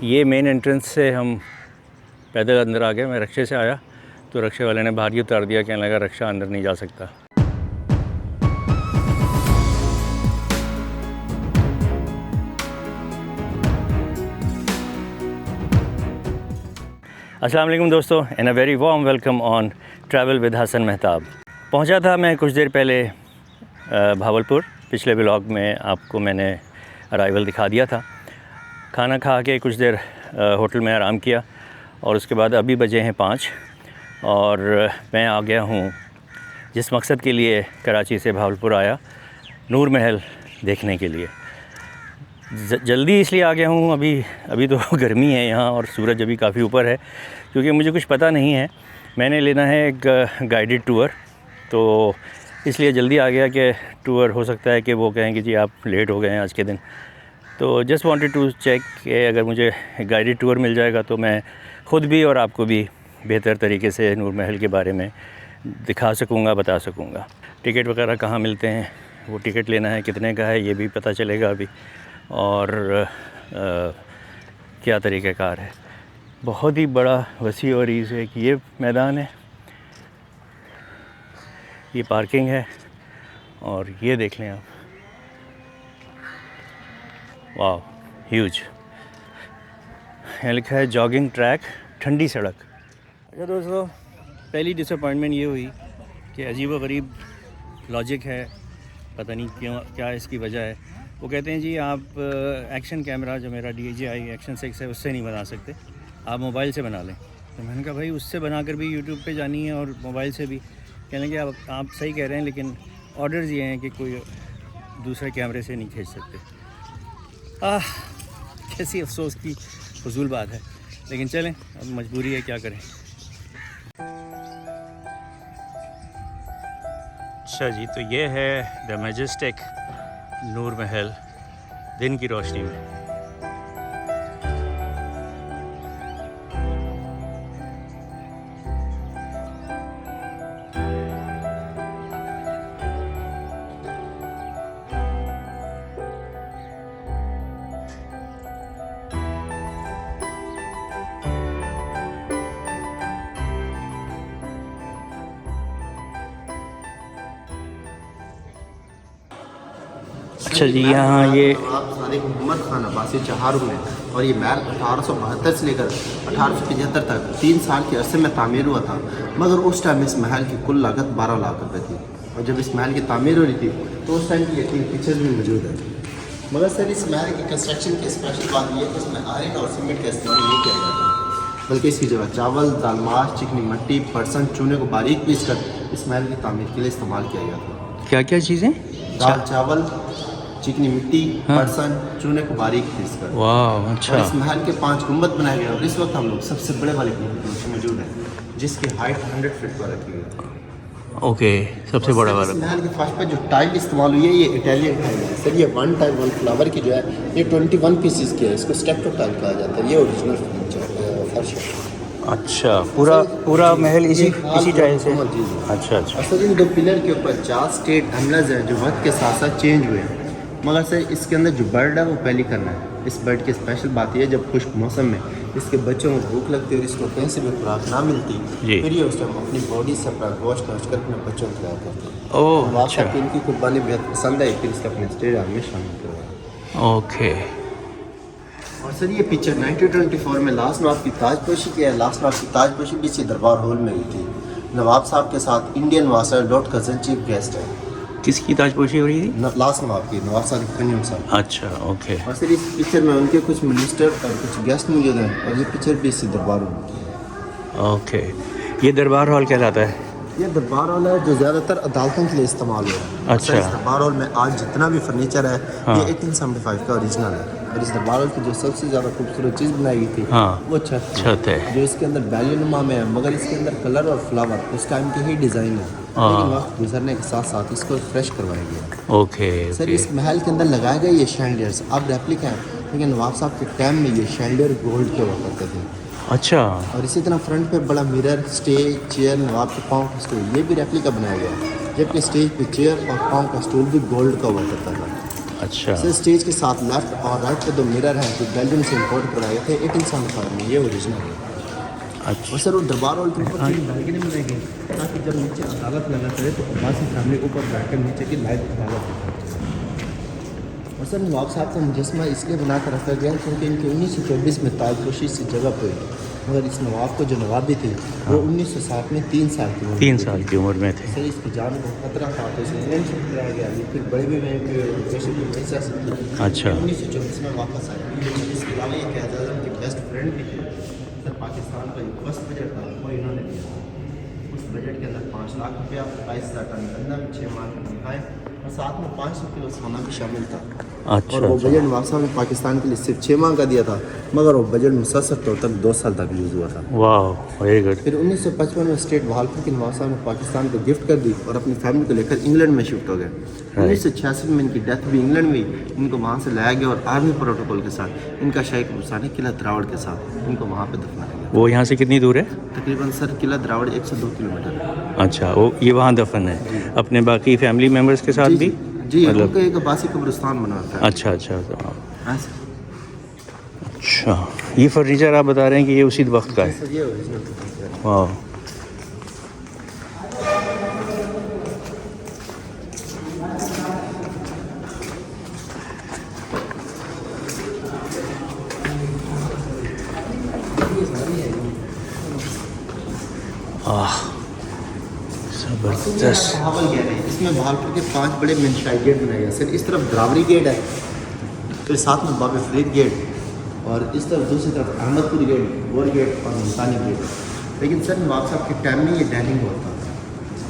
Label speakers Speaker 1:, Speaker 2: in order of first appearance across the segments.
Speaker 1: ये main entrance से हम पैदल अंदर आ गए। मैं रक्शे से आया तो रक्शे वाले ने बाहर ही उतार दिया, कहने लगा रक्शा अंदर नहीं जा सकता। अस्सलाम वालेकुम दोस्तों, and a very warm welcome on travel with Hasan Mehtab. पहुंचा था मैं कुछ देर पहले भावलपुर। पिछले व्लॉग में आपको मैंने अराइवल दिखा दिया था। खाना खा के कुछ देर होटल में आराम किया और उसके बाद अभी बजे हैं 5 और मैं आ गया हूँ जिस मकसद के लिए कराची से भावलपुर आया, नूर महल देखने के लिए। जल्दी इसलिए आ गया हूँ, अभी तो गर्मी है यहाँ और सूरज अभी काफ़ी ऊपर है, क्योंकि मुझे कुछ पता नहीं है। मैंने लेना है एक गाइडेड टूर, तो इसलिए जल्दी आ गया कि टूर हो सकता है कि वो कहें कि जी आप लेट हो गए हैं आज के दिन। तो जस्ट वांटेड टू चेक कि अगर मुझे गाइडेड टूर मिल जाएगा तो मैं ख़ुद भी और आपको भी बेहतर तरीके से नूर महल के बारे में दिखा सकूँगा, बता सकूँगा। टिकट वगैरह कहाँ मिलते हैं, वो टिकट लेना है कितने का है ये भी पता चलेगा अभी, और क्या तरीक़ाकार है। बहुत ही बड़ा वसी और ईज़ है कि ये मैदान है, ये पार्किंग है और ये देख लें आप, वाह ह्यूज। यहाँ लिखा है जॉगिंग ट्रैक, ठंडी सड़क। अच्छा दोस्तों, पहली डिसअपॉइंटमेंट ये हुई कि अजीब व गरीब लॉजिक है, पता नहीं क्यों क्या इसकी वजह है। वो कहते हैं जी आप एक्शन कैमरा जो मेरा DJI एक्शन 6 है उससे नहीं बना सकते, आप मोबाइल से बना लें। तो मैंने कहा भाई उससे बनाकर भी यूट्यूब पे जानी है और मोबाइल से भी। कहने लगे आप सही कह रहे हैं, लेकिन ऑर्डर्स ये हैं कि कोई दूसरे कैमरे से नहीं खींच सकते। कैसी अफसोस की फजूल बात है, लेकिन चलें अब मजबूरी है, क्या करें। अच्छा जी, तो ये है द मैजेस्टिक नूर महल दिन की रोशनी में। अच्छा जी, यहाँ ये
Speaker 2: मोहम्मद खान अब्बासी चहारों में, और ये महल 1872 से लेकर 1875 तक 3 साल के अरसे में तामीर हुआ था। मगर उस टाइम इस महल की कुल लागत 12 लाख रुपये थी, और जब इस महल की तामीर हो रही थी तो उस टाइम की यकीन पिक्चर्स भी मौजूद है। मगर सर इस महल की कंस्ट्रक्शन की स्पेशल बात यह है कि इसमें आयरन और सीमेंट का इस्तेमाल नहीं किया जाता, बल्कि इसकी जगह चावल, दाल, माश, चिकनी मट्टी, परसन, चूने को बारीक पीस कर इस महल की तामीर के लिए इस्तेमाल किया गया था।
Speaker 1: क्या क्या चीज़ें?
Speaker 2: दाल, चावल, चिकनी मिट्टी, परसन, चूने को बारीक पीस कर।
Speaker 1: वाह, अच्छा।
Speaker 2: और इस महल के 5 गुंबद बनाए गए और इस वक्त हम लोग सबसे बड़े वाले गुंबद में मौजूद हैं, जिसकी हाइट 100 फीट पर रखी हुई है।
Speaker 1: ओके, सबसे बड़ा वाला।
Speaker 2: इस महल के फर्श पर जो टाइल इस्तेमाल हुई है ये इटालियन टाइल है सर। ये 1 टाइप 1 फ्लावर की जो है ये 21 पीसेस की है, इसको स्टेप टाइल कहा जाता है। ये ओरिजिनल फर्श है।
Speaker 1: अच्छा, पूरा महल इसी टाइल से? अच्छा।
Speaker 2: सर इन 2 पिलर के ऊपर 4 स्टेट एम्बलम्स हैं जो वक्त के साथ साथ चेंज हुए हैं। मगर सर इसके अंदर जो बर्ड है वो पहली करना है। इस बर्ड की स्पेशल बात यह है जब खुश्क मौसम में इसके बच्चों को भूख लगती है और इसको कहीं से भी खुराक ना मिलती, फिर ये उस टाइम अपनी बॉडी से अपना गोश्त नोच कर अपने बच्चों को खिलाया करते हैं।
Speaker 1: ओह, अच्छा।
Speaker 2: इनकी कुर्बानी बेहद पसंद है, फिर इसके अपने स्टेट आर्मी में शामिल करवाया।
Speaker 1: ओके।
Speaker 2: और सर ये पिक्चर 1924 में लास्ट नवाब की ताजपोशी की है। लास्ट नवाब की ताजपोशी भी इसी दरबार हॉल में हुई थी। नवाब साहब के साथ Indian viceroy lord Curzon chief guest है।
Speaker 1: किसकी ताजपोशी हो रही थी?
Speaker 2: लास्ट नवाब की, नवाब साहब खंजूम साहब।
Speaker 1: अच्छा, ओके।
Speaker 2: और सर इस पिक्चर में उनके कुछ मिनिस्टर और कुछ गेस्ट मौजूद हैं, और ये पिक्चर भी इसी दरबार हॉल की है।
Speaker 1: ओके, ये दरबार हॉल कहलाता है?
Speaker 2: ये दरबार हॉल है जो ज़्यादातर अदालतों के लिए इस्तेमाल हुआ है।
Speaker 1: अच्छा।
Speaker 2: इस दरबार हॉल में आज जितना भी फर्नीचर है ये 1875 का ओरिजिनल है। और इस दरबार हॉल की जो सबसे ज़्यादा खूबसूरत चीज़ बनाई गई थी वो छत है, जो इसके अंदर बैलूनुमा में है, मगर इसके अंदर कलर और फ्लावर उस टाइम के ही डिज़ाइन है, लेकिन वक्त गुजरने के साथ साथ इसको फ्रेश करवाया गया।
Speaker 1: ओके।
Speaker 2: सर इस महल के अंदर लगाए गए ये शैंडियर्स अब रेप्लिका हैं, लेकिन नवाब साहब के टाइम में ये शैंडियर गोल्ड के हुआ करते थे।
Speaker 1: अच्छा।
Speaker 2: और इसी तरह फ्रंट पे बड़ा मिरर, स्टेज, चेयर, नवाब के पाँव का स्टूल, ये भी रेप्लिका बनाया गया है, जबकि स्टेज पे चेयर और पाँव का स्टूल भी गोल्ड का हुआ करता था।
Speaker 1: अच्छा
Speaker 2: सर स्टेज के साथ लेफ्ट और राइट पे 2 मिरर हैं जो बेल्जियम से इंपोर्ट कराए थे 1875 में, ये ओरिजिनल है।
Speaker 1: अच्छा
Speaker 2: और सर वो दरबार हॉल के ऊपर बैल्कनी बनाई गई ताकि जब नीचे अदालत लगा करे तो अब्बासी फैमिली ऊपर बैठकर नीचे की लाइव अदालत दिखाई। और सर नवाब साहब का मुजस्मा इसलिए बना कर रखा गया क्योंकि इनकी 1924 में ताजपोशी से जगह पे, मगर इस नवाब को जो नवाबी थी वो 1960 में 3 साल की
Speaker 1: 3 साल की उम्र में थे।
Speaker 2: सर इसकी जान को खतरा था तो इसे इंग्लैंड शिफ्ट कराया गया, ये फिर बड़े भी में
Speaker 1: अच्छा
Speaker 2: 1924 में वापस आए। इसके अलावा ये क़ायद आज़म के बेस्ट फ्रेंड भी थे। सर पाकिस्तान का जो फर्स्ट बजट था वो इन्होंने दिया। उस बजट के अंदर 5 लाख रुपया, 22,000 टन गन्ना, 6 माह की तनख्वाहें और साथ में 500 किलो सोना भी शामिल था।
Speaker 1: अच्छा
Speaker 2: और वो बजट नवाब साहब ने पाकिस्तान के लिए सिर्फ 6 माह का दिया था, मगर वो बजट मुसलसल तौर तक 2 साल तक यूज़ हुआ था।
Speaker 1: वाह वेरी गुड।
Speaker 2: फिर 1955 में स्टेट बहालपुर की नवाब साहब ने पाकिस्तान को गिफ्ट कर दी और अपनी फैमिली को लेकर इंग्लैंड में शिफ्ट हो गए। 1986 में इनकी डेथ भी इंग्लैंड में हुई। इनको वहाँ से लाया गया और आर्मी प्रोटोकॉल के साथ इनका शेख बुसानी किला द्रावड़ के साथ इनको वहाँ पर दफनाया गया।
Speaker 1: वो यहाँ से कितनी दूर है?
Speaker 2: तकरीबन सर किला द्रावड़ 102 किलोमीटर है।
Speaker 1: अच्छा वो ये वहाँ दफन है अपने बाकी फैमिली मेम्बर्स के साथ भी?
Speaker 2: जी
Speaker 1: मतलब
Speaker 2: उनका एक अब्बासी कब्रिस्तान बना था।
Speaker 1: अच्छा अच्छा
Speaker 2: हाँ सर।
Speaker 1: अच्छा ये फर्नीचर आप बता रहे हैं कि ये उसी वक्त का है?
Speaker 2: सर ये ओरिजिनल है।
Speaker 1: वाह जबरदस्त।
Speaker 2: हवाई गेट है, इसमें बहालपुर के 5 बड़े मंशाई गेट बनाए गए। सर इस तरफ द्रावरी गेट है, फिर साथ में बाब फरीद गेट और इस तरफ दूसरी तरफ अहमदपुर गेट, गोर गेट और मुल्तानी गेट। लेकिन सर नवाब साहब के टाइम में ये डाइनिंग हॉल था।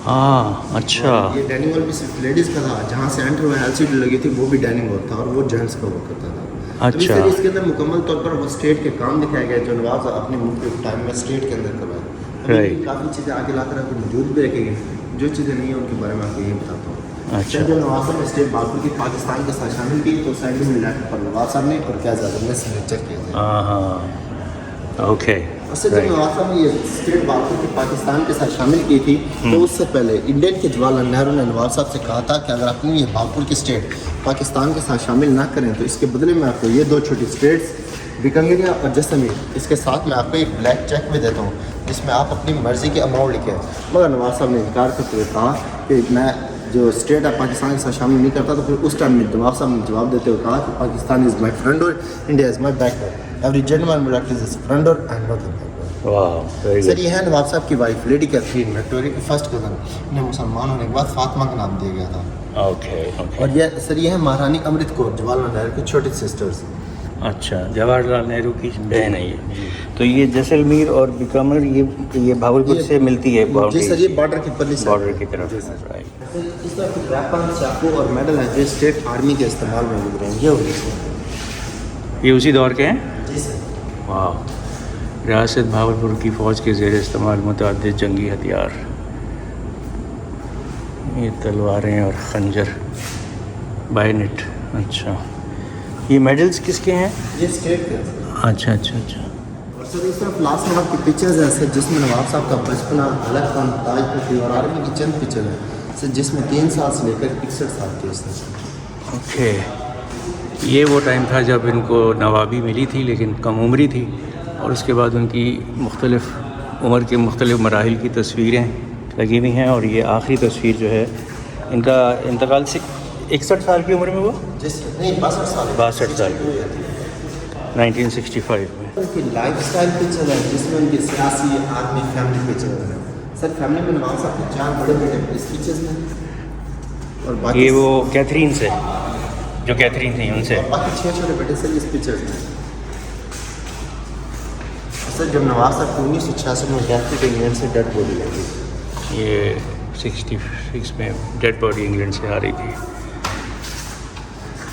Speaker 1: हाँ अच्छा
Speaker 2: ये डाइनिंग हॉल भी सिर्फ लेडीज़ का था, जहाँ से एंटर हुआ LCD लगी थी वो भी डाइनिंग हॉल था और वो जेंट्स का हुआ करता था।
Speaker 1: अच्छा।
Speaker 2: सर इसके अंदर मुकम्मल तौर पर वो स्टेट के काम दिखाए गए जो नवाब साहब अपने मुल्क के टाइम में स्टेट के अंदर करवाए।
Speaker 1: Right.
Speaker 2: काफ़ी चीज़ें आगे लाकर आपको मौजूद भी रखेंगे, जो चीज़ें नहीं है उनके बारे में आपको ये बताता हूँ।
Speaker 1: अच्छा।
Speaker 2: जब नवाब साहब ने स्टेट बहालपुर की पाकिस्तान के साथ शामिल की तो साइड में लेटर पर नवाब साहब ने और क्या ज़्यादा ने सिग्नेचर किए थे।
Speaker 1: हाँ ओके।
Speaker 2: और सर जब नवाब साहब ने ये स्टेट बहालपुर की पाकिस्तान के साथ शामिल की थी तो उससे पहले इंडियन के जवाहरलाल नेहरू ने नवाब साहब से कहा था कि अगर अपनी ये बहालपुर की स्टेट पाकिस्तान के साथ शामिल ना करें तो इसके बदले में आपको ये 2 छोटी स्टेट्स बीकानेर और जैसलमेर, इसके साथ मैं आपको एक ब्लैक चेक भी देता हूँ जिसमें आप अपनी मर्ज़ी के अमाउंट लिखें। मगर नवाब साहब ने इनकार करते हुए कहा कि मैं जो स्टेट है पाकिस्तान के साथ शामिल नहीं करता। तो फिर उस टाइम में नवाब साहब ने जवाब देते हुए कहा कि पाकिस्तान इज़ माई फ्रेंड और India is my backward, every gentleman will act as friend और एंड नॉट
Speaker 1: वाह वेरी
Speaker 2: सर
Speaker 1: गुड।
Speaker 2: ये है नवाब साहब की वाइफ लेडी कैथरीन, विक्टोरिया की फर्स्ट कज़न। इन्हें मुसलमान होने के बाद फातिमा का नाम दिया गया था।
Speaker 1: Okay okay.
Speaker 2: और ये सर ये है महारानी अमृत कौर, जवाहरलाल नेहरू की छोटी सिस्टर्स।
Speaker 1: अच्छा जवाहरलाल नेहरू की बहन है ये। तो ये जैसलमेर और बीकानेर ये भावलपुर से मिलती है
Speaker 2: जी सर ये बॉर्डर की परली साइड।
Speaker 1: बॉर्डर की तरफ।
Speaker 2: जी सर। इस तरह के वेपन, चाकू और मेडल हैं जो स्टेट आर्मी के इस्तेमाल में गुजरे हैं। ये
Speaker 1: ये उसी दौर के हैं?
Speaker 2: जी सर।
Speaker 1: वाह। रियासत भावलपुर की फ़ौज के ज़ेर इस्तेमाल मुतअद्दिद जंगी हथियार, ये तलवारें और खंजर, बायनेट। अच्छा ये मेडल्स किसके हैं?
Speaker 2: ये स्टेट के हैं।
Speaker 1: अच्छा अच्छा अच्छा।
Speaker 2: और सर इस तरफ लास्ट नवाब की पिक्चर्स हैं सर जिसमें नवाब साहब का बचपना, अलग खान, ताजपुर और आर्मी की चंद पिक्चर है सर जिसमें 3 साल से लेकर 61 साल के उसने।
Speaker 1: ओके ये वो टाइम था जब इनको नवाबी मिली थी लेकिन कम उम्री थी और उसके बाद उनकी मुख्तलिफ़ उम्र के मुख्तलिफ़ मराहिल की तस्वीरें लगी हुई हैं और ये आखिरी तस्वीर जो है इनका इंतकाल से 61 साल की उम्र में हुआ?
Speaker 2: नहीं 62 साल
Speaker 1: 62 साल 1965 में।
Speaker 2: उनकी लाइफ स्टाइल पिक्चर है जिसमें उनकी सियासी आर्मी फैमिली पिक्चर है सर। फैमिली में नवाब साहब के 4 बड़े बेटे इस पिक्चर्स में और बाकी
Speaker 1: ये वो कैथरीन से जो कैथरीन थी उनसे
Speaker 2: बाकी 6 छोटे बेटे सर इस पिक्चर्स में। सर जब नवाब साहब को 1986 में डेथ हुई तो इंग्लैंड से डेड बॉडी लगी।
Speaker 1: ये 66 में डेड बॉडी इंग्लैंड से आ रही थी।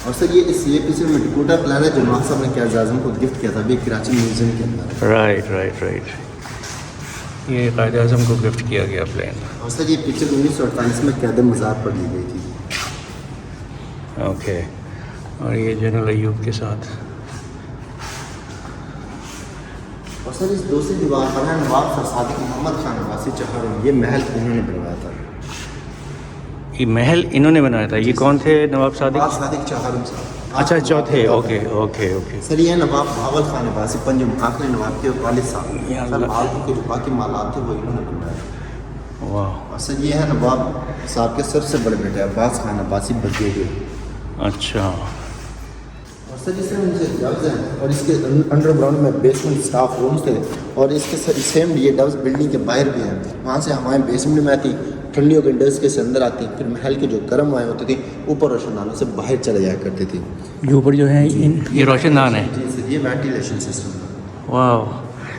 Speaker 2: और सर ये पिक्चर में डिकोटा प्लान है जो नवाब साहब ने क़ायद आज़म को गिफ्ट किया था अभी कराची म्यूजियम के अंदर।
Speaker 1: राइट ये क़ायद आज़म को गिफ्ट किया गया प्लान।
Speaker 2: और सर ये पिक्चर 1948 में क़यादत मज़ार पर ली गई थी।
Speaker 1: ओके और ये जनरल अयूब के साथ।
Speaker 2: और सर इस दूसरी दीवार पर है नवाब सर सादिक मोहम्मद खान वासी चौहान, ये महल उन्होंने बनवाया था।
Speaker 1: ये महल इन्होंने बनाया था। ये कौन थे नवाब सादिक?
Speaker 2: सादिक चहारुम साहब।
Speaker 1: अच्छा चौथे। Okay okay okay.
Speaker 2: सर ये नवाब भावल खान अब्बासी पंजम आखिरी नवाब के वालिद साहब।
Speaker 1: या
Speaker 2: सर
Speaker 1: अल्लाह।
Speaker 2: भावलपुर के जो बाकी मालात थे वो इन्होंने बनवाए।
Speaker 1: वाह।
Speaker 2: और सर ये है नवाब साहब के सबसे बड़े बेटे अब्बास खान अब्बासी बदले।
Speaker 1: अच्छा।
Speaker 2: और सर इसमें मुझे डब्स हैं और इसके अंडरग्राउंड में बेसमेंट स्टाफ रूम्स थे और इसके सेम ये डब्स बिल्डिंग के बाहर भी हैं। वहाँ से हमारे बेसमेंट में आती, ठंडियों के डस्ट के से अंदर आती, फिर महल के जो गर्म हवाएँ होती थी ऊपर रोशनदानों से बाहर चले जाया करती थी।
Speaker 1: ये ऊपर जो है ये रोशनदान है।
Speaker 2: जी सर ये वेंटिलेशन सिस्टम है।
Speaker 1: वाह।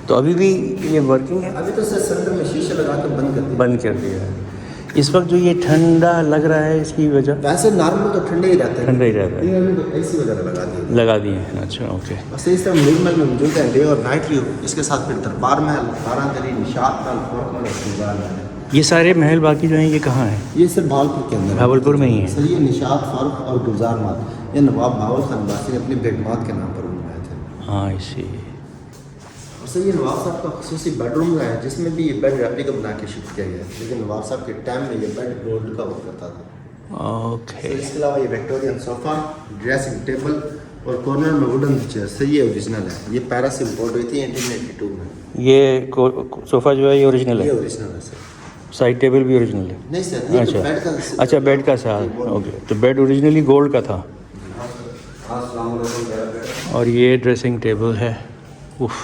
Speaker 1: तो अभी भी ये वर्किंग है?
Speaker 2: अभी तो सर सेंटर में शीशे लगा कर बंद कर दिया
Speaker 1: है। इस वक्त जो ये ठंडा लग रहा है इसकी वजह?
Speaker 2: वैसे नॉर्मल तो ठंडा ही रहता है।
Speaker 1: ठंडा ही रहता है।
Speaker 2: इन्होंने तो एसी वगैरह लगा दिए
Speaker 1: हैं। अच्छा ओके।
Speaker 2: बस इस तरह निर्मल में मौजूद है डे और नाइट व्यू। इसके साथ फिर दरबार महल, बारादरी, निशात महल, फोर्ट महल और गुलजार महल।
Speaker 1: ये सारे महल बाकी जो हैं ये कहाँ हैं?
Speaker 2: ये सर भावलपुर के अंदर है।
Speaker 1: भावलपुर में ही है।
Speaker 2: सर ये निशात, फर्क और गुलजार महल ये नवाब भावल खान अब्बासी ने अपनी बेगमात के नाम पर बनवाए थे।
Speaker 1: हाँ इसी।
Speaker 2: और सर ये नवाब साहब का खुसूसी बेडरूम है जिसमें भी ये बेड रेप्लिका बना के शिफ्ट किया गया है। लेकिन नवाब साहब के टाइम में ये बेड गोल्ड का हुआ करता था।
Speaker 1: ओके।
Speaker 2: इसके अलावा ये विक्टोरियन सोफ़ा, ड्रेसिंग टेबल और कॉर्नर में वुडन चेयर। सर ये ओरिजिनल है। ये पेरिस से इम्पोर्ट हुई थी 1882 में।
Speaker 1: ये सोफ़ा जो है ये ओरिजिनल
Speaker 2: ये
Speaker 1: है?
Speaker 2: ओरिजिनल है सर।
Speaker 1: साइड टेबल भी ओरिजिनल है?
Speaker 2: नहीं सर ये तो बेड का।
Speaker 1: अच्छा बेड का साथ। ओके। तो बेड ओरिजिनली गोल्ड का था। और ये ड्रेसिंग टेबल है। उफ।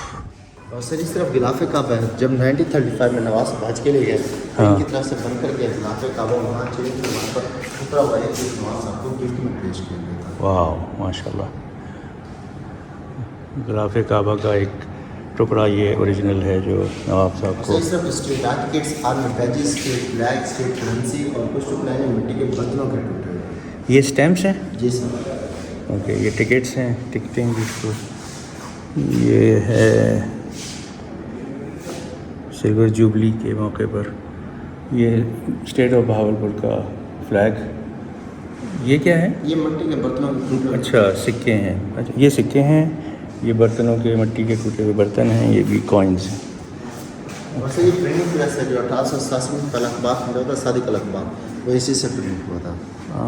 Speaker 2: और सर इस तरफ गिलाफ़े काबा है। जब 1935 में नवाज साहब हज के लिए गए
Speaker 1: हाँ।
Speaker 2: इनकी तरफ से बनकर के गिलाफ़े काबा वहाँ चाहिए तो वहाँ पर उतरा हुआ है कि नवाज साहब को गिफ्ट में पेश किया गया था।
Speaker 1: वाह माशाल्लाह। गिलाफ़े काबा का एक टुकड़ा ये ओरिजिनल है जो नवाब साहब
Speaker 2: सर
Speaker 1: को।
Speaker 2: इस तरफ street artefacts, army badges, street flag, street currency और कुछ टुकड़े हैं मिट्टी के बर्तनों के टूटे हुए।
Speaker 1: ये स्टैम्प्स हैं?
Speaker 2: जी सर।
Speaker 1: ओके। ये टिकट्स हैं, टिकटिंग जिसको। ये है सिल्वर जुबली के मौके पर ये स्टेट ऑफ भावलपुर का फ्लैग। ये क्या है?
Speaker 2: ये मिट्टी के बर्तनों के टूटे हुए।
Speaker 1: अच्छा सिक्के हैं। अच्छा ये सिक्के हैं, ये बर्तनों के मिट्टी के टूटे हुए बर्तन हैं, ये भी कॉइन्स हैं।
Speaker 2: और सर ये प्रिंटिंग प्रेस है जो 1887 में पहला अखबार मिला था सादिक अल अखबार, वो इसी से प्रिंट हुआ था।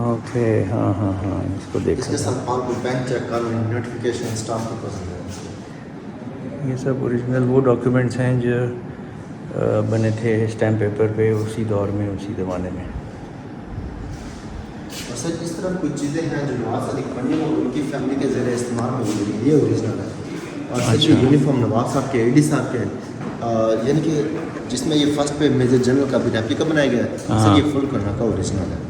Speaker 1: ओके। हाँ हाँ हाँ इसको
Speaker 2: इसके
Speaker 1: देखा।
Speaker 2: साथ भावलपुर बैंक चेक, कानूनी नोटिफिकेशन, स्टाम्प की पसंद है।
Speaker 1: ये सब ओरिजिनल वो डॉक्यूमेंट्स हैं जो बने थे स्टैम्प पेपर पे उसी दौर में, उसी ज़माने में।
Speaker 2: और सर इस तरह कुछ चीज़ें हैं जो नवाज सादिक पंडित और उनकी फैमिली के ज़रिए इस्तेमाल में हुई, ये ओरिजिनल है। और सर ये यूनिफॉर्म नवाब साहब के AD साहब के यानी कि जिसमें ये फर्स्ट पे मेजर जनरल का भी रेप्लिका बनाया गया है। सर ये फुल करना का ओरिजिनल है।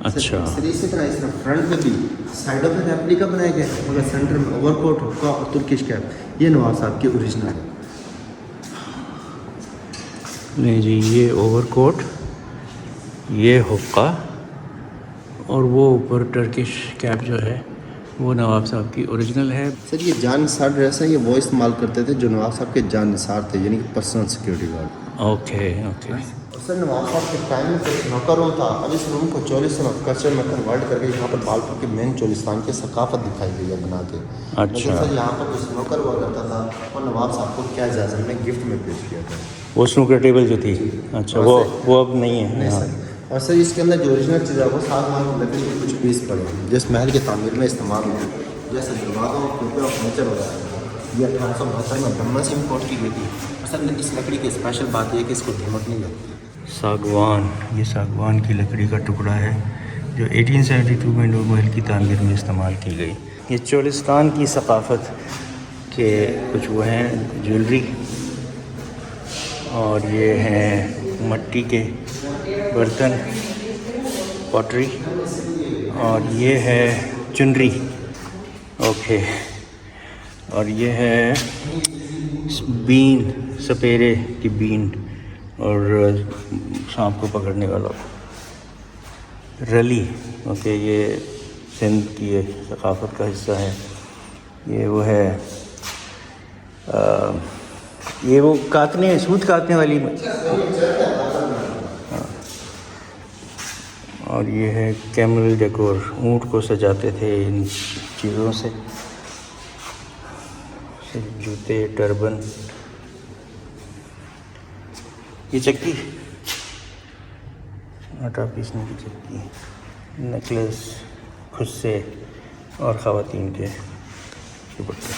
Speaker 1: अच्छा।
Speaker 2: सर इसी तरह फ्रंट में भी साइडों में रेप्लिका बनाया गया है मगर सेंटर में ओवरकोट, हुक्का और तुर्किश कैप ये नवाब साहब के ओरिजिनल है।
Speaker 1: नहीं जी ये ओवरकोट, ये हुक्का और वो ऊपर टर्किश कैप जो है वो नवाब साहब की ओरिजिनल है।
Speaker 2: सर ये जान निसार ड्रेस है, ये वो इस्तेमाल करते थे जो नवाब साहब के जान निसार थे यानी कि personal security guard.
Speaker 1: Okay okay.
Speaker 2: और सर नवाब साहब के टाइम में एक नौकर रूम था। अब इस रूम को चोलिस्तान ऑफ कल्चर में कन्वर्ट करके यहाँ पर भावलपुर के मेन चोलिस्तान की सकाफत दिखाई गई है बना के।
Speaker 1: अच्छा।
Speaker 2: लेकिन सर यहाँ पर कुछ नौकर हुआ करता था और नवाब साहब को क्या इजाज़त में गिफ्ट में पेश किया था
Speaker 1: वो स्नूकर टेबल जो थी। अच्छा वो अब नहीं है।
Speaker 2: नहीं सर। और सर इसके अंदर जो ओरिजिनल चीज़ है वो सागवान की लकड़ी के कुछ पीस पड़े हैं जिस महल के तामीर में इस्तेमाल हुए, जैसे दरवाज़ों कुर्ते और फर्नीचर वगैरह। ये 1872 में बम्बई से इम्पोर्ट की गई थी। सर इस लकड़ी की स्पेशल बात यह है कि इसको दीमक नहीं लगती।
Speaker 1: सागवान, ये सागवान की लकड़ी का टुकड़ा है जो 1872 में नूर महल की तामीर में इस्तेमाल की गई। ये चोलिस्तान की सकाफ़त के कुछ वो हैं ज्वेलरी, और ये हैं मट्टी के बर्तन, पॉटरी, और ये है चुनरी। ओके। और ये है बीन, सपेरे की बीन और सांप को पकड़ने वाला रली। ओके। ये सिंध की सकाफ़त का हिस्सा है। ये वो है ये वो काटने, सूत काटने वाली। हाँ। और ये है कैमल डेकोर, ऊँट को सजाते थे इन चीज़ों से। जूते, टर्बन, ये चक्की आटा पीसने की चक्की, नेकलेस खुद से और ख़वातीन के दुपट्टे।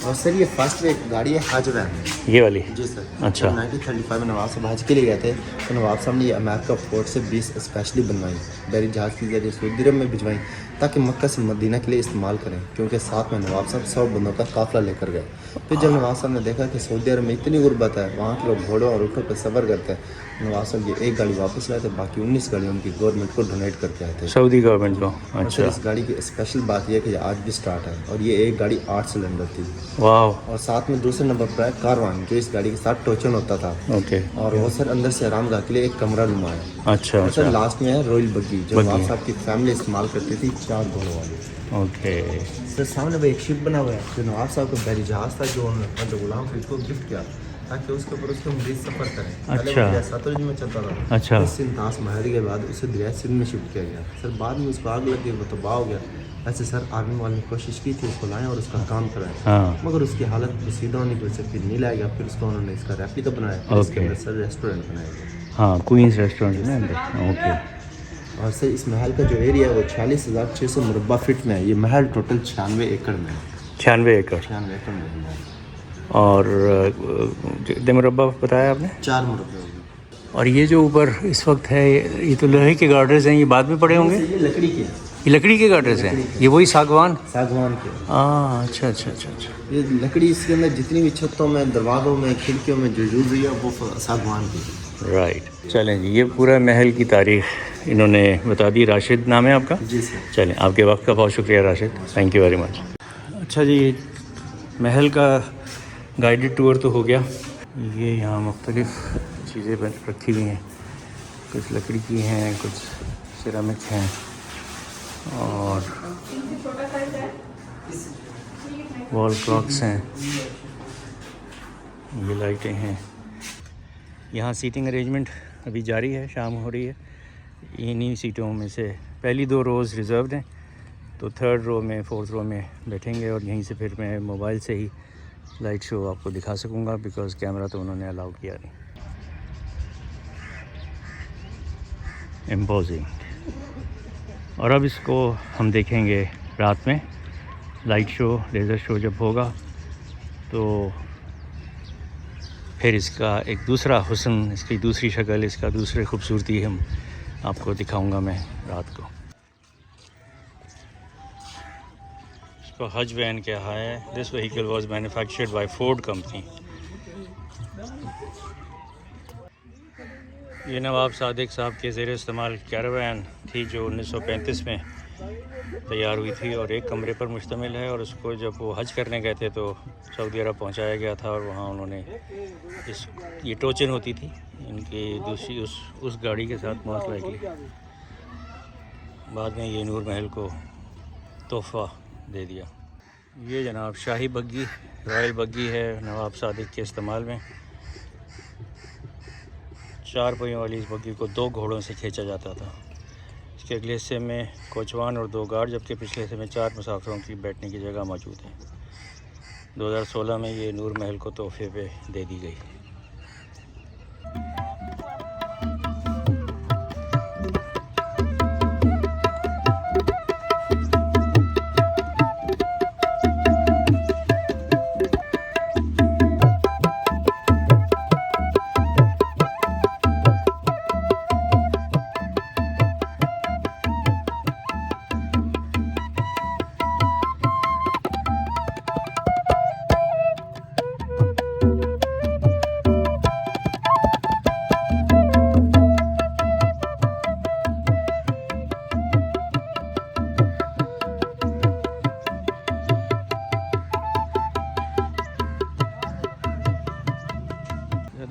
Speaker 2: और सर ये फर्स्ट एक गाड़ी है हज वैन,
Speaker 1: ये वाली?
Speaker 2: जी सर।
Speaker 1: अच्छा।
Speaker 2: 1935 में नवाब साहब हज के लिए गए थे, तो नवाब साहब ने ये अमेरिका पोर्ट से 20 स्पेशली बनवाई, बैरी जहाज़ के जरिए सऊदी अरब में भिजवाई ताकि मक्का से मदीना के लिए इस्तेमाल करें, क्योंकि साथ में नवाब साहब 100 बंदों का काफ़िला लेकर गए। फिर जब नवाब साहब ने देखा कि सऊदी अरब में इतनी गुर्बत है, वहाँ के लोग घोड़ों और ऊँटों पर सफ़र करते हैं, नवाब साहब ये एक गाड़ी वापस लाए थे, बाकी 19 गाड़ी उनकी गवर्नमेंट को डोनेट करके आए थे,
Speaker 1: सऊदी गवर्नमेंट को।
Speaker 2: और
Speaker 1: अच्छा।
Speaker 2: सर इस गाड़ी की स्पेशल बात यह है कि ये आज भी स्टार्ट है, और ये एक गाड़ी 8 सिलेंडर थी।
Speaker 1: वाह।
Speaker 2: और साथ में दूसरे नंबर पर है कारवान, जो इस गाड़ी के साथ टोचन होता था।
Speaker 1: ओके।
Speaker 2: और वो सर अंदर से आराम गाह के लिए एक कमरा नुमा है।
Speaker 1: अच्छा
Speaker 2: और सर
Speaker 1: अच्छा।
Speaker 2: लास्ट में है रॉयल बग्गी, जो
Speaker 1: बग्गी।
Speaker 2: नवाब साहब की फैमिली इस्तेमाल करती थी, 4 घोड़ों वाली।
Speaker 1: ओके।
Speaker 2: सर सामने वो एक शिप बना हुआ है, जो नवाब साहब का बैरी जहाज़ था, जो उन्होंने गुलाम फरीद को गिफ्ट किया ताकि उसके ऊपर उसके मरीज सफ़र करें। पहले
Speaker 1: अच्छा।
Speaker 2: वो दरिया सतलुज में चलता था।
Speaker 1: अच्छा।
Speaker 2: इससे इंतास महल के बाद उसे दरिया सिंध में शिफ्ट किया गया। सर बाद में उसको आग लग गई, वो तबाह हो गया। ऐसे सर आर्मी वाले ने कोशिश की थी उसको लाएं और उसका काम कराएं,
Speaker 1: हाँ।
Speaker 2: मगर उसकी हालत बसीदा होने की वजह से फिर नहीं लाया गया। फिर उसको उन्होंने इसका रेप्लिका बनाया, फिर इसके
Speaker 1: ओके।
Speaker 2: अंदर सर रेस्टोरेंट बनाया गया।
Speaker 1: हाँ, क्वींस रेस्टोरेंट है अंदर। ओके।
Speaker 2: और सर इस महल का जो एरिया है वो 46,600 मुरब्बा फीट में है। ये महल टोटल 96 एकड़ में है।
Speaker 1: 96 एकड़।
Speaker 2: 96 एकड़ में है महल।
Speaker 1: और कितने मुरब्बा बताया आपने?
Speaker 2: 4 मुरब्बे होंगे।
Speaker 1: और ये जो ऊपर इस वक्त है, ये तो लोहे के गार्डर्स हैं, ये बाद में पड़े होंगे?
Speaker 2: ये लकड़ी के,
Speaker 1: ये लकड़ी के गार्डर्स हैं? ये वही सागवान?
Speaker 2: सागवान के।
Speaker 1: हाँ, अच्छा अच्छा अच्छा अच्छा।
Speaker 2: ये लकड़ी, इसके अंदर जितनी भी छतों में, दरवाज़ों में, खिड़कियों में जो यूज़ हुई है वो सागवान की।
Speaker 1: राइट। चलें जी, ये पूरा महल की तारीख इन्होंने बता दी। राशिद नाम है आपका?
Speaker 2: जी सर।
Speaker 1: चलें, आपके वक्त का बहुत शुक्रिया Rashid, thank you very much. अच्छा जी, महल का गाइडेड टूर तो हो गया। ये यहाँ मुख्तलिफ़ चीज़ें रखी हुई हैं, कुछ लकड़ी की हैं, कुछ सिरामिक हैं, और वॉल क्लॉक्स हैं, ये लाइटें हैं। यहाँ सीटिंग अरेंजमेंट अभी जारी है, शाम हो रही है। इन्हीं सीटों में से पहली 2 रोज़ रिज़र्व्ड हैं, तो 3rd रो में 4th रो में बैठेंगे, और यहीं से फिर मैं मोबाइल से ही लाइट शो आपको दिखा सकूंगा, बिकॉज़ कैमरा तो उन्होंने अलाउ किया नहीं। इम्पोजिंग। और अब इसको हम देखेंगे रात में, लाइट शो, लेज़र शो जब होगा तो फिर इसका एक दूसरा हुस्न, इसकी दूसरी शक्ल, इसका दूसरी खूबसूरती हम आपको दिखाऊंगा मैं रात को। इसको हज वैन कहा है। This vehicle was manufactured by Ford company. ये नवाब सादिक साहब के ज़ेर इस्तेमाल कैरावैन थी, जो 1935 में तैयार हुई थी और एक कमरे पर मुश्तमिल है। और उसको जब वो हज करने गए थे तो सऊदी अरब पहुंचाया गया था, और वहाँ उन्होंने ये टोचन होती थी इनकी दूसरी उस गाड़ी के साथ, मोस्ट लाइकली बाद में ये नूर महल को तोहफ़ा दे दिया। ये जनाब शाही बग्गी, रॉयल बग्गी है नवाब सादिक के इस्तेमाल में। 4 पहियों वाली इस बग्गी को 2 घोड़ों से खींचा जाता था। इसके अगले हिस्से में कोचवान और 2 गार्ड, जबकि पिछले हिस्से में 4 मुसाफिरों की बैठने की जगह मौजूद है। 2016 में ये नूर महल को तोहफे पे दे दी गई।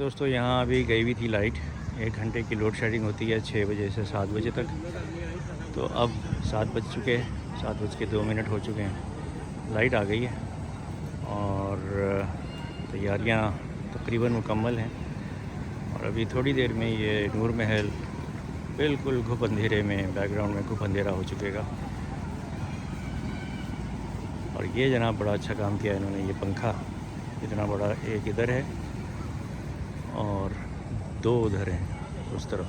Speaker 1: दोस्तों यहाँ अभी गई हुई थी लाइट। 1 घंटे की लोड शेडिंग होती है 6 बजे से 7 बजे तक। तो अब 7 बज चुके हैं, 7:02 हो चुके हैं, लाइट आ गई है और तैयारियाँ तकरीबन मुकम्मल हैं। और अभी थोड़ी देर में ये नूर महल बिल्कुल घुप अंधेरे में, बैकग्राउंड में घुप अंधेरा हो चुकेगा। और ये जनाब बड़ा अच्छा काम किया इन्होंने, ये पंखा इतना बड़ा एक इधर है और 2 उधर हैं उस तरफ।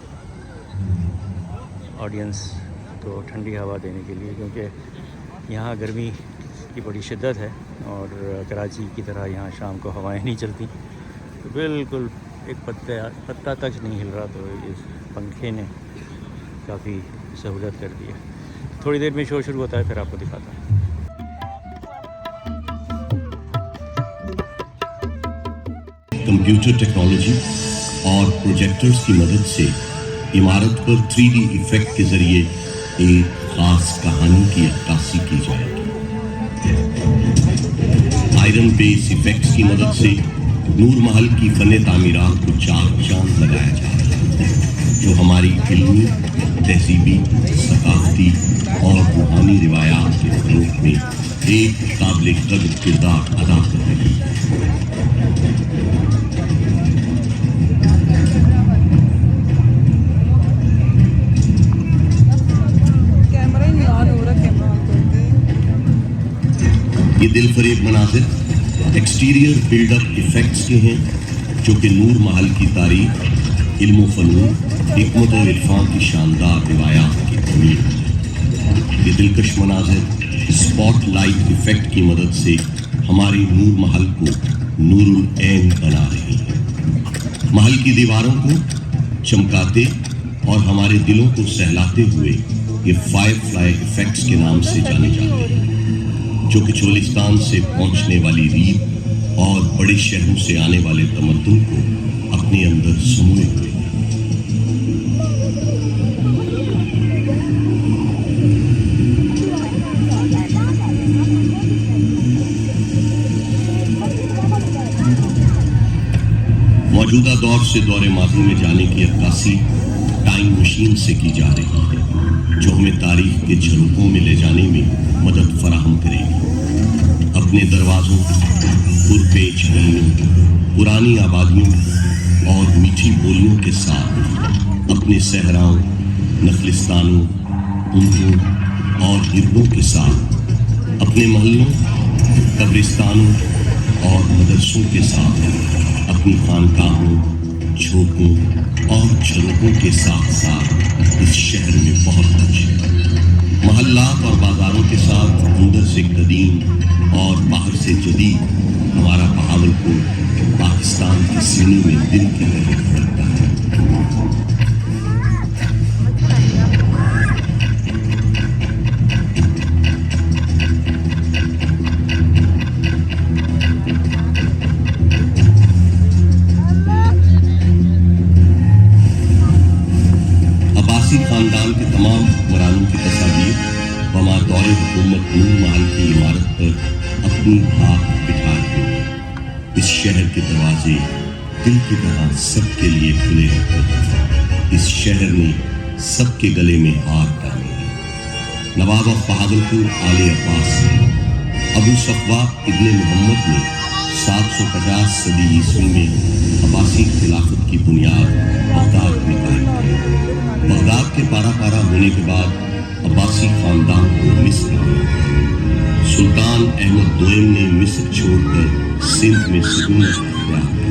Speaker 1: ऑडियंस तो ठंडी हवा देने के लिए, क्योंकि यहाँ गर्मी की बड़ी शिद्दत है और कराची की तरह यहाँ शाम को हवाएं नहीं चलती, तो बिल्कुल एक पत्ता तक नहीं हिल रहा। तो इस पंखे ने काफ़ी सहूलत कर दी है। थोड़ी देर में शो शुरू होता है, फिर आपको दिखाता हूँ।
Speaker 3: कंप्यूटर टेक्नोलॉजी और प्रोजेक्टर्स की मदद से इमारत पर 3D इफेक्ट के जरिए एक खास कहानी की अक्कासी की जाएगी। आयरन बेस इफेक्ट्स की मदद से नूर महल की फन तामीरात को चार चांद लगाया जा रहा है, जो हमारी इल्मी, तहजीबी, सकाफती और रूहानी रिवायात के फरोग में एक काबिल कदर किरदार अदा कर रही है। ये दिलफरेब मनाजिर एक्सटीरियर बिल्डअप इफेक्ट्स के हैं, जो कि नूर महल की तारीख, इल्म फ़नून, हिकमत और इरफान की शानदार रिवायात की तमीर है। ये दिलकश मनाजिर स्पॉट लाइट इफेक्ट की मदद से हमारी नूर महल को नूरुल ऐन बना रही है। महल की दीवारों को चमकाते और हमारे दिलों को सहलाते हुए ये फायरफ्लाई इफेक्ट्स के नाम से जाने जाते हैं, जो कि चोलिस्तान से पहुंचने वाली रीत और बड़े शहरों से आने वाले तमद्दुन को अपने अंदर समोए हुए हैं। मौजूदा दौर से दौरे माजी में जाने की अक्कासी टाइम मशीन से की जा रही है, जो हमें तारीख के झरोकों में ले जाने में मदद फराहम करेगी। अपने दरवाज़ों, पुरपेच गलियों, पुरानी आबादियों और मीठी बोलियों के साथ अपने सहराओं, नखलिस्तानों, ऊँटों और गिरदों के साथ अपने महलों, कब्रिस्तानों और मदरसों के साथ अपनी खानकाहों, झोंकों और झरोकों के साथ साथ इस शहर में बहुत कुछ है। महल्लात और बाजारों के साथ अंदर से कदीम और बाहर से जदीद हमारा बहावलपुर पाकिस्तान की सीनों में दिल की तरह धड़कता है। अब्बासी खानदान के तमाम हुक्मरानों की तस्वीर बमातौर हुकूमत नूर महल की इमारत पर अपनी हाथ बिठा रही है। इस शहर के दरवाजे दिल की तरह सबके लिए खुले रहते हैं। इस शहर ने सबके गले में हार डाले हैं। नवाब ऑफ बहावलपुर आले अब्बास अबू सफवा इब्ने मोहम्मद ने 750 सदी ईस्वी में अब्बासी खिलाफत की बुनियाद बगदाद में कायम की। बगदाद के पारा पारा होने के बाद अब्बासी खानदान को मिस्र सुल्तान अहमद दोयम ने मिस्र छोड़कर सिंध में सुकून अख्तियार किया।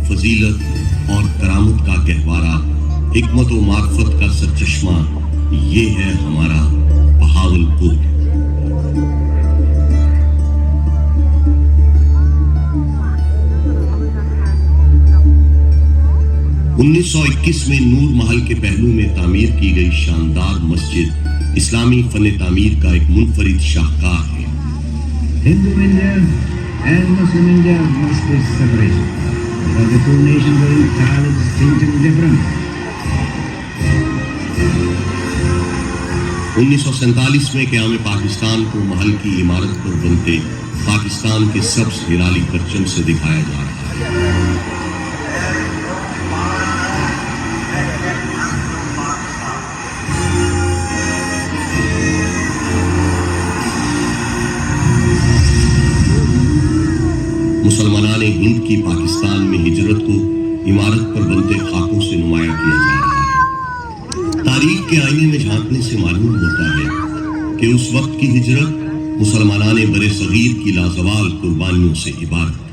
Speaker 3: फजीलत और करामत का गहवारा, हिकमत व मार्फत का सरचश्मा, ये है हमारा बहावलपुर। 1921 में नूर महल के पहलू में तामीर की गई शानदार मस्जिद इस्लामी फन तामीर का एक मुनफरिद शाहकार है।
Speaker 4: Hindu India and Muslim India must be separated, because the two nations are entirely distinct and different.
Speaker 3: 1947 में क़याम पाकिस्तान को महल की इमारत पर बनते पाकिस्तान के सब्ज हिलाली परचम से दिखाया जा रहा है। मुसलमानान हिंद की पाकिस्तान में हिजरत को इमारत पर बनते खाकों से नुमाया किया जा रहा है। तारीख के आईने में झांकने से मालूम होता है कि उस वक्त की हिजरत मुसलमानान बरे सगीर की लाजवाल कुर्बानियों से इबारत है।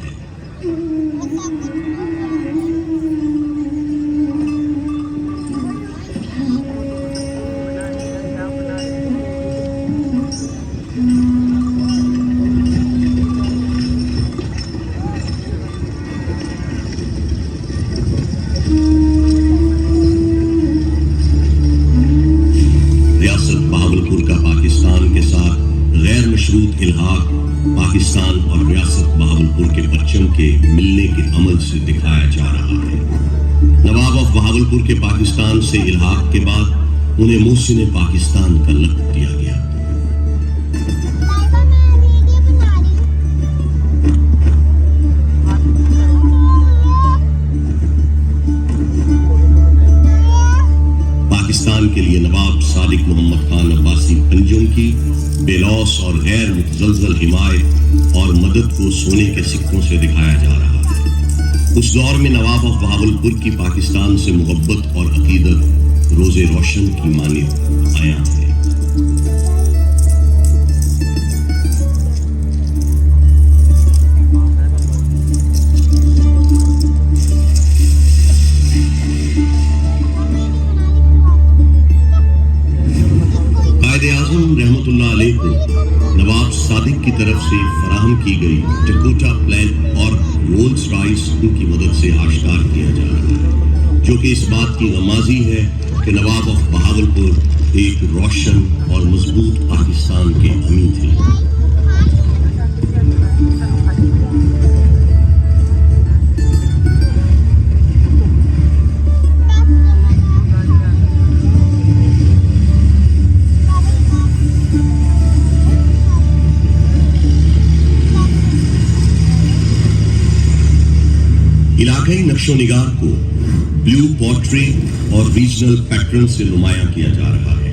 Speaker 3: इल्हाक पाकिस्तान और रियासत बहावलपुर के परचम के मिलने के अमल से दिखाया जा रहा है। नवाब ऑफ बहावलपुर के पाकिस्तान से इल्हाक के बाद उन्हें मोहसिन पाकिस्तान का लक़ब दिया गया। पाकिस्तान के लिए नवाब सादिक मोहम्मद खान अब्बासी पंजुम की बेलौस और गैर मुतज़लज़ल हिमायत और मदद को सोने के सिक्कों से दिखाया जा रहा है। उस दौर में नवाब ऑफ बहावलपुर की पाकिस्तान से मोहब्बत और अकीदत रोज़े रोशन की मानिद आया है। कायद-ए-आज़म रहमतुल्लाह अलैह को नवाब सादिक की तरफ से फराहम की गई डकोटा प्लान और रोल्स रॉयस उनकी मदद से आश्कार किया जा रहा है, जो कि इस बात की गमाज़ी है कि नवाब ऑफ बहावलपुर एक रोशन और मजबूत पाकिस्तान के अमीर थे। इलाकाई नक्शो निगार को ब्लू पोर्ट्री और रीजनल पैटर्न से नुमाया किया जा रहा है।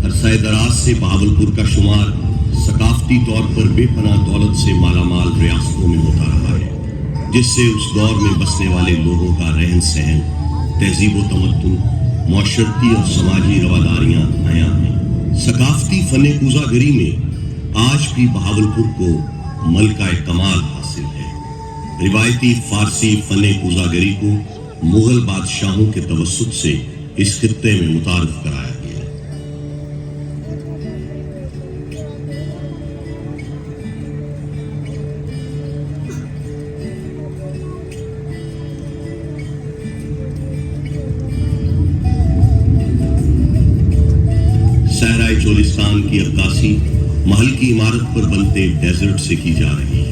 Speaker 3: अरसा दराज से बहावलपुर का शुमार सकाफती तौर पर बेपनाह दौलत से मालामाल रियासतों में होता रहा है, जिससे उस दौर में बसने वाले लोगों का रहन सहन, तहजीब व तमद्दुन, मौशरती और समाजी रवादारियां नया हैं। सकाफती फने कूजागरी में आज भी बहावलपुर को मलका कमाल हासिल है। रिवायती फारसी फने कूजागरी को मुगल बादशाहों के तवस्सुत से इस खित्ते में मुतारफ कराया गया। सहराए चोलिस्तान की अक्कासी महल की इमारत पर बनते डेजर्ट से की जा रही है।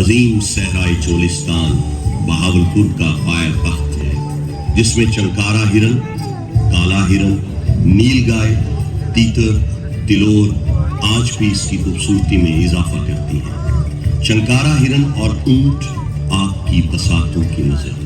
Speaker 3: अजीम सहराए चोलिस्तान बहावलपुर का पाया तख्त है, जिसमें चंकारा हिरन, काला हिरन, नीलगाय, तीतर, तिलोर आज भी इसकी खूबसूरती में इजाफा करती हैं। चंकारा हिरन और ऊंट आग की बसातों की नजर।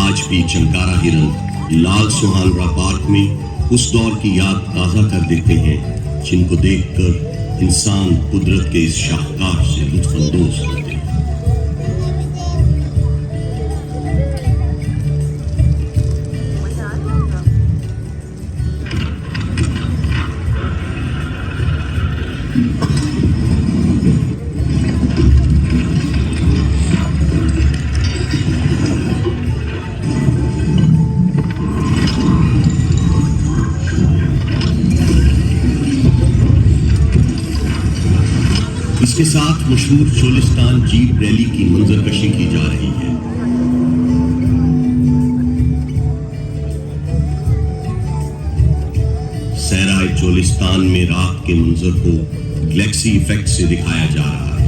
Speaker 3: आज भी चंकारा हिरन लाल सुहानरा पार्क में उस दौर की याद ताज़ा कर देते हैं, जिनको देखकर इंसान कुदरत के इस शाहकार से लुत्फानंदोज होते हैं। इसके साथ मशहूर चोलिस्तान जीप रैली की मंजरकशी की जा रही है। सहराए चोलिस्तान में रात के मंजर को गैलेक्सी इफेक्ट से दिखाया जा रहा है।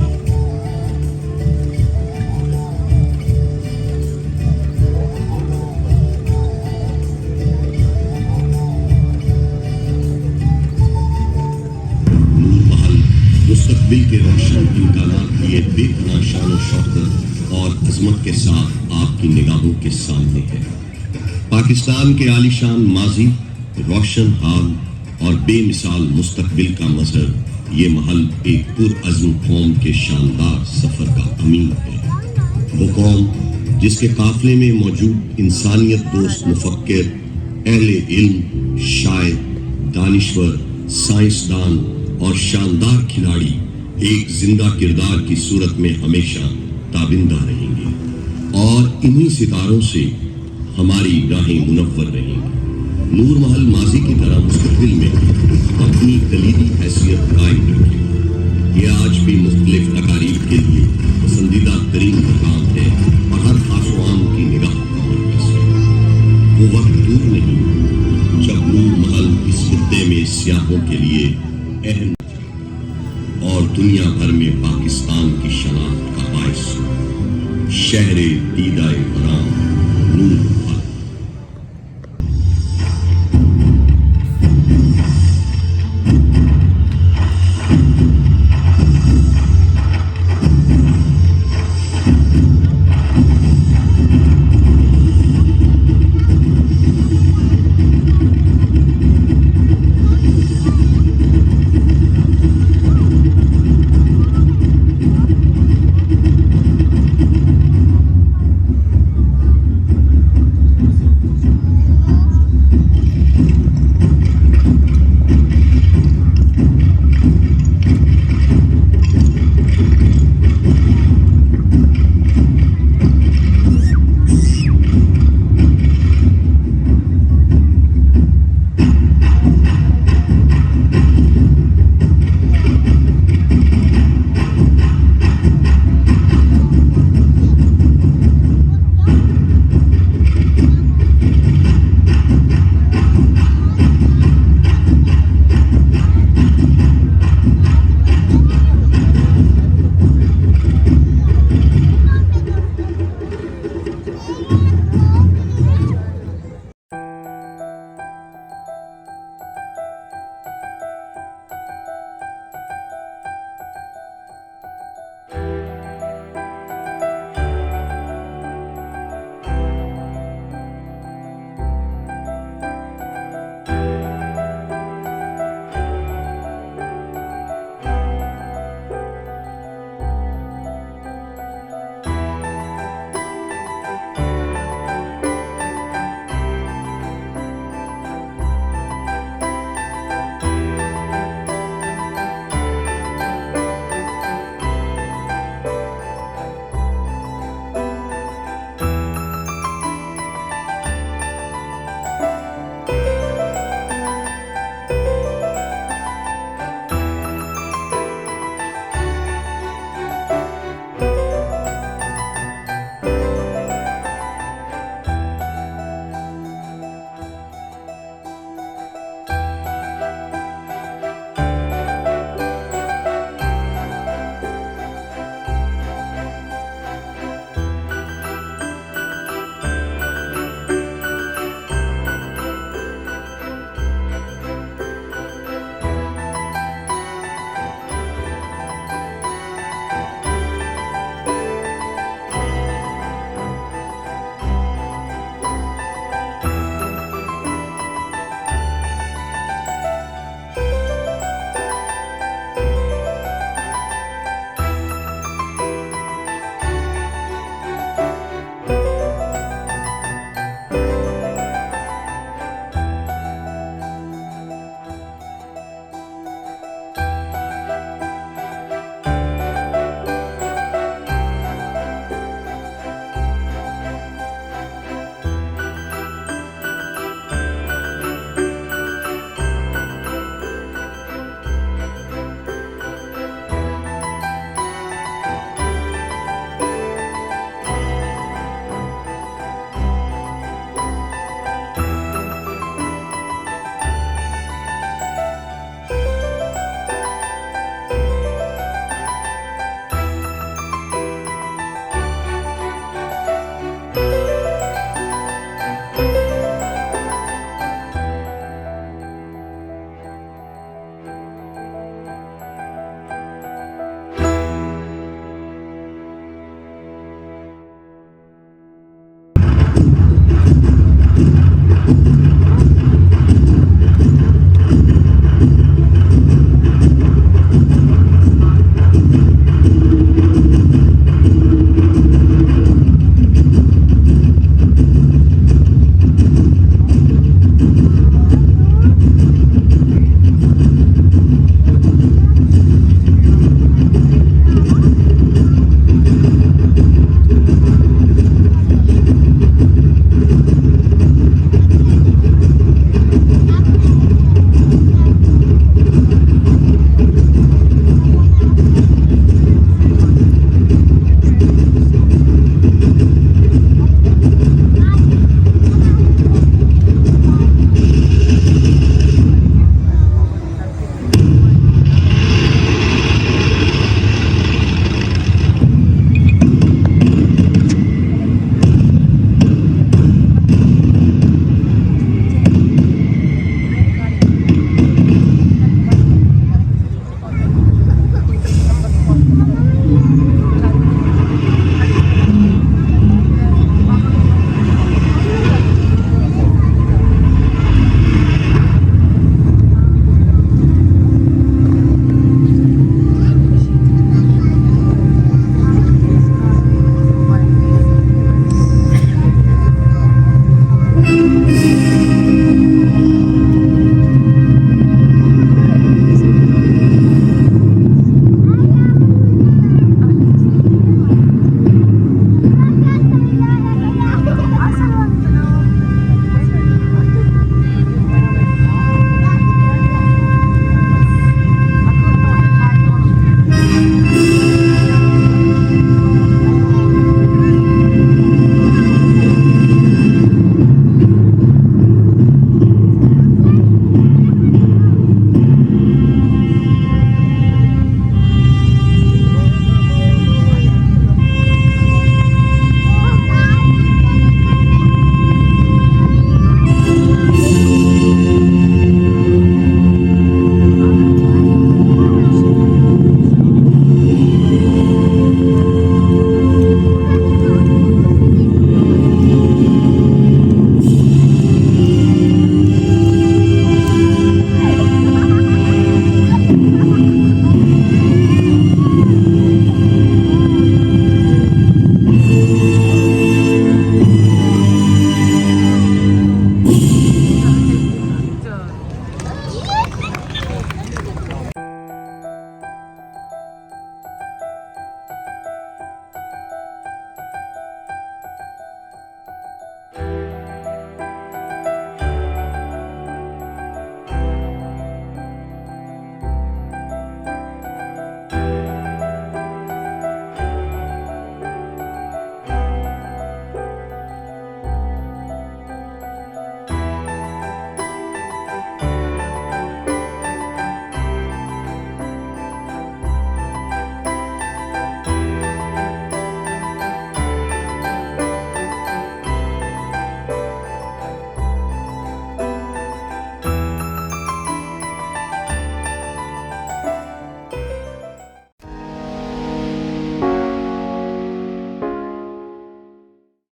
Speaker 3: मुस्तकबिल के रोशन इम्कानात लिए बेपनाह शान और शौकत और अजमत के साथ आपकी निगाहों के सामने है। पाकिस्तान के आलीशान माजी, रोशन हाल और बेमिसाल मुस्तकबिल का मजहर ये महल एक पुरअज़्म कौम के शानदार सफर का अमीन है। वो कौम जिसके काफिले में मौजूद इंसानियत दोस्त मुफक्किर, अहले इल्म, शायर, दानिश्वर, साइंसदान और शानदार खिलाड़ी एक जिंदा किरदार की सूरत में हमेशा ताबिंदा रहेंगे और इन्हीं सितारों से हमारी राहें मुनव्वर रहेंगी। नूर महल माजी की तरह मुस्तकबिल में अपनी कलीदी हैसियत कायम रखेगा। ये आज भी मुख्तलिफ तकारीब के लिए पसंदीदा तरीन मकाम है और हर खासवान की निगाह का मरकज़ है। वो वक्त दूर नहीं जब नूर महल इस खित्ते में सियाहों के लिए अहम और दुनिया भर में पाकिस्तान की शनाख्त का बाइस शहरे दीदाए बराम नूर